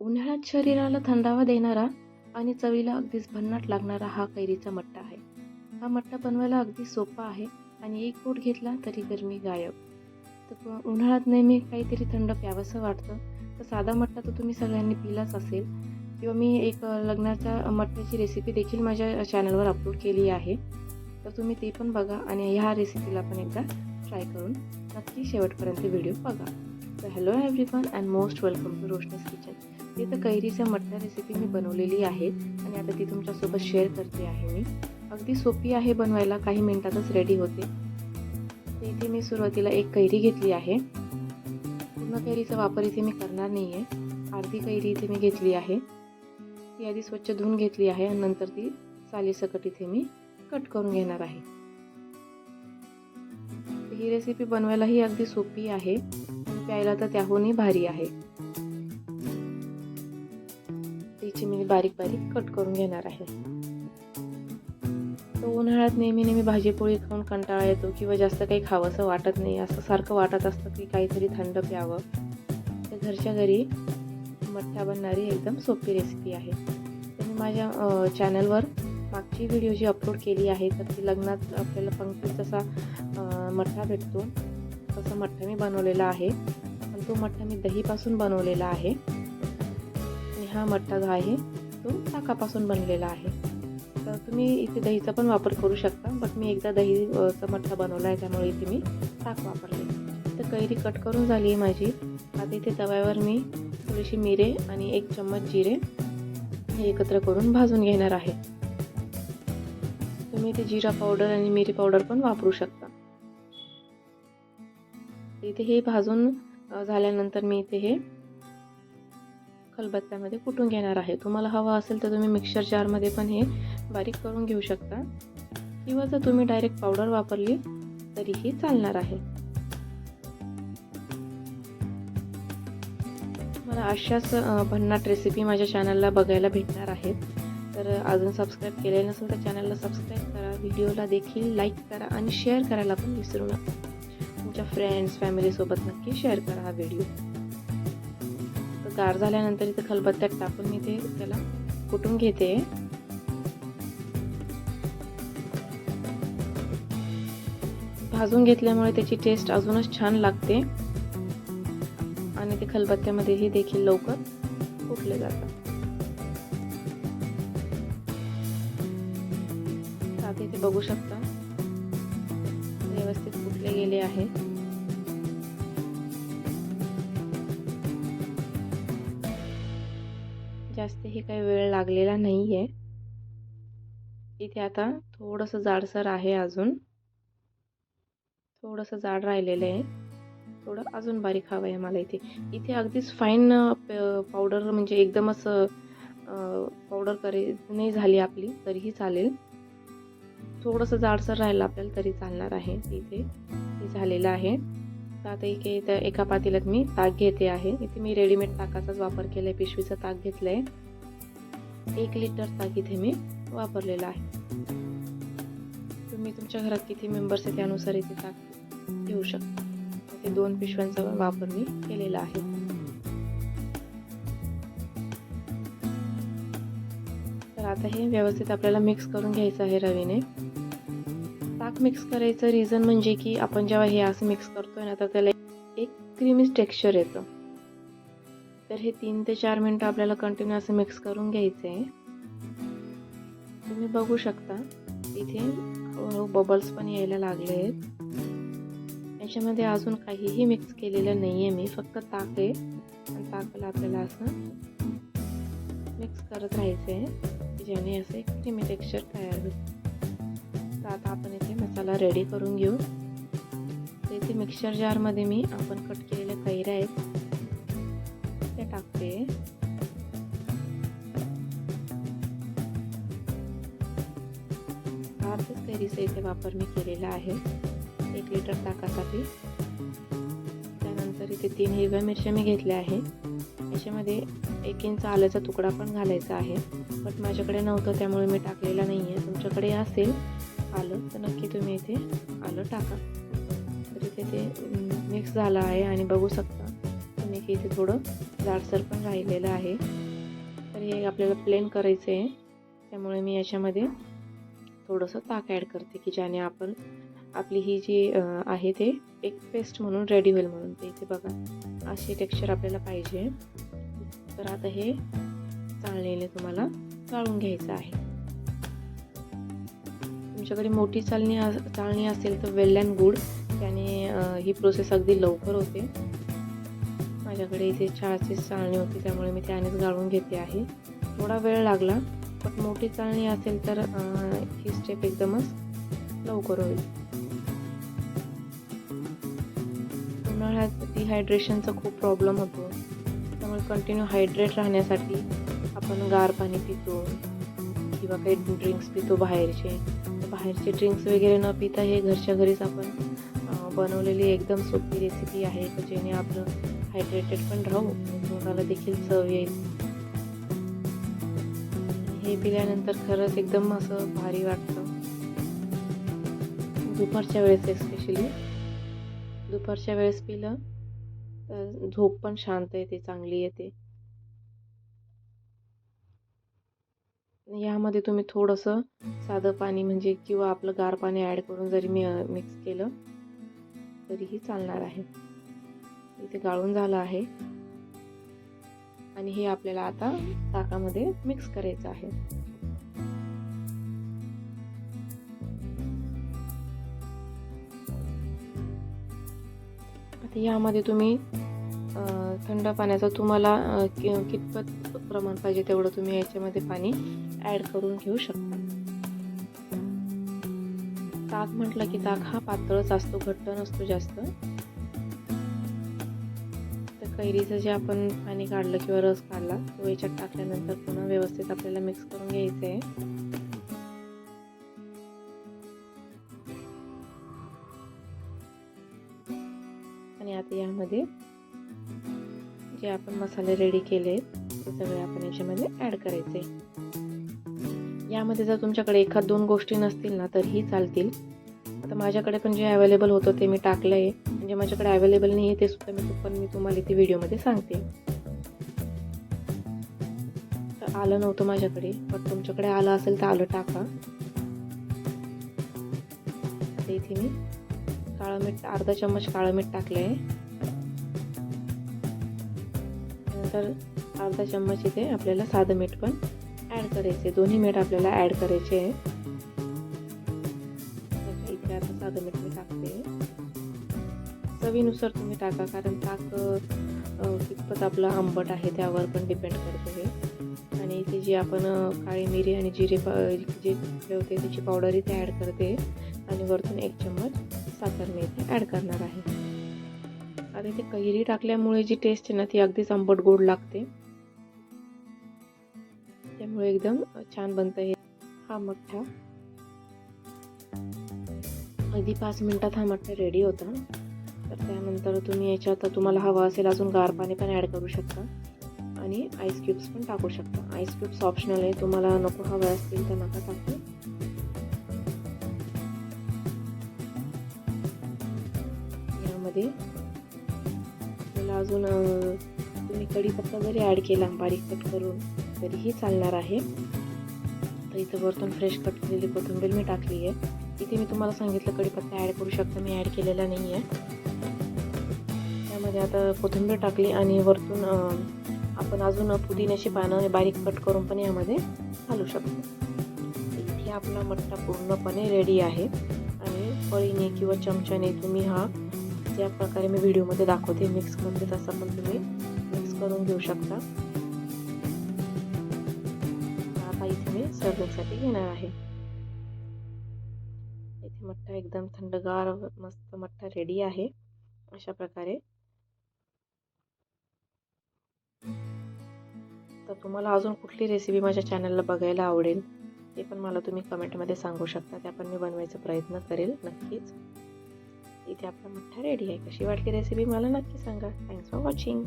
उन्हाळ्यात शरीराला थंडावा देणारा आणि चवीला अगदीच भन्नाट लागणारा हा कैरीचा मट्टा आहे. हा मट्टा बनवायला अगदी सोपा आहे आणि एक घोट घेतला तरी गरमी गायब. तर उन्हाळ्यात नेहमी काहीतरी थंड प्यावंसं वाटतं. तर साधा मट्टा तर तुम्ही सगळ्यांनी पिलाच असेल किंवा मी एक लग्नाच्या मट्ट्याची रेसिपी देखील माझ्या चॅनलवर अपलोड केली आहे. तर तुम्ही ती पण बघा आणि ह्या रेसिपीला पण एकदा ट्राय करून नक्की शेवटपर्यंत व्हिडिओ बघा. तर hello everyone and most welcome to Roshni's kitchen. इथं कैरीचा मट्टा रेसिपी मी बनवलेली आहे आणि आता ती तुमच्यासोबत शेअर करते आहे. मी अगदी सोपी आहे बनवायला, काही मिनिटातच रेडी होते. तर इथे मी सुरुवातीला एक कैरी घेतली आहे. पूर्ण कैरीचा वापर इथे मी करणार नाही आहे. अर्धी कैरी इथे मी घेतली आहे. ती आधी स्वच्छ धुवून घेतली आहे आणि नंतर ती सालीसकट इथे मी कट करून घेणार आहे. ही रेसिपी बनवायलाही अगदी सोपी आहे आणि प्यायला तर त्याहूनही भारी आहे. तिची मी बारीक बारीक कट करून घेणार आहे. तर उन्हाळ्यात नेहमी भाजीपोळी खाऊन कंटाळा येतो किंवा जास्त काही खावंसं वाटत नाही, असं सारखं वाटत असतं की काहीतरी थंड प्यावं. तर घरच्या घरी मट्टा बनणारी एकदम सोपी रेसिपी आहे. तर मी माझ्या चॅनलवर मागची व्हिडिओ जी अपलोड केली आहे, तर ती लग्नात आपल्याला पंक्तीत जसा मट्टा भेटतो तसा मट्टा मी बनवलेला आहे. आणि तो मट्टा मी दहीपासून बनवलेला आहे आणि हा मट्टा जो आहे तो ताकापासून बनलेला आहे. तर तुम्ही इथे दहीचा पण वापर करू शकता, बट मी एकदा दहीचा मट्टा बनवला आहे त्यामुळे इथे मी ताक वापरले. तर कैरी कट करून झाली आहे माझी. आता इथे तव्यावर मी थोडीशी मिरे आणि 1 चम्मच जिरे हे एकत्र करून भाजून घेणार आहे. तुम्ही इथे जिरा पावडर आणि मिरी पावडर पण वापरू शकता. इथे हे भाजून झाल्यानंतर मी इथे हे खलबत्त्यामध्ये कुटून घेणार आहे. तुम्हाला हवा असेल तर तुम्ही मिक्सर जारमध्ये पण हे बारीक करून घेऊ शकता किंवा जर तुम्ही डायरेक्ट पावडर वापरली तरीही चालणार आहे. मला अशाच भन्नाट रेसिपी माझ्या चॅनलला बघायला भेटणार आहेत. तर अजून सबस्क्राईब केले नसेल तर चॅनलला सबस्क्राईब करा, व्हिडिओला देखील लाईक करा आणि शेअर करायला पण विसरू नका. तुमच्या फ्रेंड्स फॅमिलीसोबत नक्की शेअर करा हा व्हिडिओ. तर गार झाल्यानंतर इथे खलबत्त्यात टाकून मी ते त्याला कुटून घेते. भाजून घेतल्यामुळे त्याची टेस्ट अजूनच छान लागते आणि ते खलबत्त्यामध्येही देखील लवकर कुटले जातात. आता इथे बघू शकता व्यवस्थित कुटले गेले आहे. जास्तही काही वेळ लागलेला नाही आहे. इथे आता थोडंसं जाडसर आहे, अजून थोडंसं जाड राहिलेलं आहे. थोडं अजून बारीक हवं आहे मला. इथे अगदीच फाईन पावडर म्हणजे एकदमच पावडर नाही झाली आपली तरीही चालेल. थोडंसं जाडसर राहिलं आपल्याला तरी चालणार आहे. इथे हे झालेलं आहे. तर आता इथे एका पातेल्यात मी ताक घेते आहे. इथे मी रेडीमेड ताकाचाच वापर केला आहे. पिशवीचं ताक घेतलं आहे. 1 लिटर ताक इथे मी वापरलेलं आहे. तुम्ही तुमच्या घरात किती मेंबर्स आहेत त्यानुसार इथे ताक घेऊ शकता. ते 2 पिशव्यांचा वापर मी केलेला आहे. तर आता हे व्यवस्थित आपल्याला मिक्स करून घ्यायचं आहे रवीने. ताक मिक्स करायचं रिझन म्हणजे की आपण जेव्हा हे असं मिक्स करतोय ना तर त्याला एक क्रीमी टेक्स्चर येतं. तर हे 3 ते 4 मिनिटं आपल्याला कंटिन्यू असं मिक्स करून घ्यायचं आहे. तुम्ही बघू शकता इथे हळूहळू बबल्स पण यायला लागले आहेत. याच्यामध्ये अजून काहीही मिक्स केलेलं नाही आहे मी, फक्त ताक आहे आणि ताकाला आपल्याला असं मिक्स करत राहायचं आहे ज्याने असं एक क्रीमी टेक्स्चर तयार होईल. तर आता आपण इथे मसाला रेडी करून घेऊ. तर इथे मिक्सर जारमध्ये मी आपण कट केलेल्या कैऱ्या आहेत त्या टाकते. अर्धच कैरीचा इथे वापर मी केलेला आहे 1 लिटर ताकासाठी. त्यानंतर इथे 3 हिरव्या मिरच्या मी घेतल्या आहे. याच्यामध्ये 1 इंच आल्याचा तुकडा पण घालायचा आहे, बट माझ्याकडे नव्हतं त्यामुळे मी टाकलेला नाही आहे. तुमच्याकडे असेल आलं तर नक्की तुम्ही इथे आलं टाका. तर इथे ते मिक्स झालं आहे आणि बघू शकता मिक्स की इथे थोडं जाडसर पण राहिलेलं आहे. तर हे आपल्याला प्लेन करायचं आहे, त्यामुळे मी याच्यामध्ये थोडंसं ताक ॲड करते की ज्याने आपली ही जी आहे ते एक पेस्ट म्हणून रेडी होईल म्हणून. ते इथे बघा अशी टेक्स्चर आपल्याला पाहिजे. तर आता हे चाळणीने तुम्हाला चाळून घ्यायचं आहे. तुमच्याकडे मोठी चाळणी असेल तर वेल अँड गुड, त्याने ही प्रोसेस अगदी लवकर होते. माझ्याकडे इथे चहाची चाळणी होती त्यामुळे मी त्यानेच गाळून घेते आहे. थोडा वेळ लागला, पण मोठी चाळणी असेल तर ही स्टेप एकदमच लवकर होईल. उन्हाळ्यात डिहायड्रेशनचा खूप प्रॉब्लेम होतो, त्यामुळे कंटिन्यू हायड्रेट राहण्यासाठी आपण गार पाणी पितो किंवा काही ड्रिंक्स पितो बाहेरचे ड्रिंक्स वगैरे न पिता हे घरच्या घरीच आपण बनवलेली एकदम सोपी रेसिपी आहे, तर जेणे आपलं हायड्रेटेड पण राहू, तोंडाला देखील चव येईल. हे पिल्यानंतर खरंच एकदम असं भारी वाटतं. दुपारच्या वेळेस स्पेशली दुपारच्या वेळेस पिलं तर झोप पण शांत येते, चांगली येते. यामध्ये तुम्ही थोडंसं साधं पाणी म्हणजे किंवा आपलं गार पाणी ॲड करून जरी मिक्स केलं तरीही चालणार आहे. इथे गाळून झालं आहे आणि हे आपल्याला आता ताकामध्ये मिक्स करायचं आहे. आता यामध्ये तुम्ही थंड पाण्याचं तुम्हाला कितपत प्रमाण पाहिजे तेवढं तुम्ही याच्यामध्ये पाणी ॲड करून घेऊ शकता. ताक म्हटलं की ताक हा पातळच असतो, घट्ट नसतो जास्त. तर कैरीचं जे आपण पाणी काढलं किंवा रस काढला तो याच्यात टाकल्यानंतर पुन्हा व्यवस्थित आपल्याला मिक्स करून घ्यायचं आहे. आणि आता यामध्ये जे आपण मसाले रेडी केले ते सगळे आपण याच्यामध्ये ॲड करायचे. यामध्ये जर तुमच्याकडे 1-2 गोष्टी नसतील ना तरीही चालतील. आता माझ्याकडे पण जे अवेलेबल होतं ते मी टाकलं आहे, म्हणजे माझ्याकडे अवेलेबल नाही आहे ते सुद्धा मी तुम्हाला इथे व्हिडिओमध्ये सांगते. तर आलं नव्हतं माझ्याकडे, पण तुमच्याकडे आलं असेल तर आलं टाका. आता इथे मी काळं मीठ अर्धा चम्मच काळं मीठ टाकलं आहे. नंतर अर्धा चम्मच इथे आपल्याला साधं मीठ पण ॲड करायचे. दोन्ही मीठ आपल्याला ॲड करायचे आहे. इथे आता साधं मीठ मी टाकते. चवीनुसार तुम्ही टाका, कारण ताक कितपत आपलं आंबट आहे त्यावर पण डिपेंड करतो हे. आणि इथे जी आपण काळी मिरी आणि जिरे जे ठेवते त्याची पावडर इथे ॲड करते आणि वरतून 1 चम्मच साखर मी इथे ॲड करणार आहे. आता इथे कैरी टाकल्यामुळे जी टेस्ट आहे ना ती अगदीच आंबट गोड लागते, त्यामुळे एकदम छान बनतं हे. हा मठ्ठा अगदी 5 मिनिटात हा मठ्ठा रेडी होता. तर त्यानंतर तुम्ही याच्यात तुम्हाला हवं असेल अजून गार पाणी पण ॲड करू शकता आणि आईस क्यूब्स पण टाकू शकता. आईस क्यूब्स ऑप्शनल आहे, तुम्हाला नको हवे असतील तर नका टाकू. यामध्ये आपल्याला अजून तुम्ही कढीपत्ता जरी ॲड केला बारीक कट करून तरीही चालणार आहे. तर इथं वरतून फ्रेश कट केलेली कोथिंबीर मी टाकली आहे. इथे मी तुम्हाला सांगितलं कढीपत्ता ॲड करू शकता, मी ॲड केलेला नाही आहे. त्यामध्ये आता कोथिंबीर टाकली आणि वरतून आपण अजून पुदिन्याची पानं बारीक कट करून पण यामध्ये घालू शकतो. इथे आपला मठ्ठा पूर्णपणे रेडी आहे आणि पळीने किंवा चमच्याने तुम्ही हा ज्या प्रकारे मी व्हिडिओमध्ये दाखवते मिक्स करते तसं पण तुम्ही मिक्स करून घेऊ शकता. आता इथे मी सर्विंगसाठी घेणार आहे. इथे मठ्ठा एकदम थंडगार मस्त मठ्ठा रेडी आहे अशा प्रकारे. तर तुम्हाला अजून कुठली रेसिपी माझ्या चॅनलला बघायला आवडेल ते पण मला तुम्ही कमेंटमध्ये सांगू शकता, त्या पण मी बनवायचा प्रयत्न करेल नक्कीच. इथे आपला मठ्ठा रेडी आहे. कशी वाटली रेसिपी मला नक्की सांगा. Thanks for watching.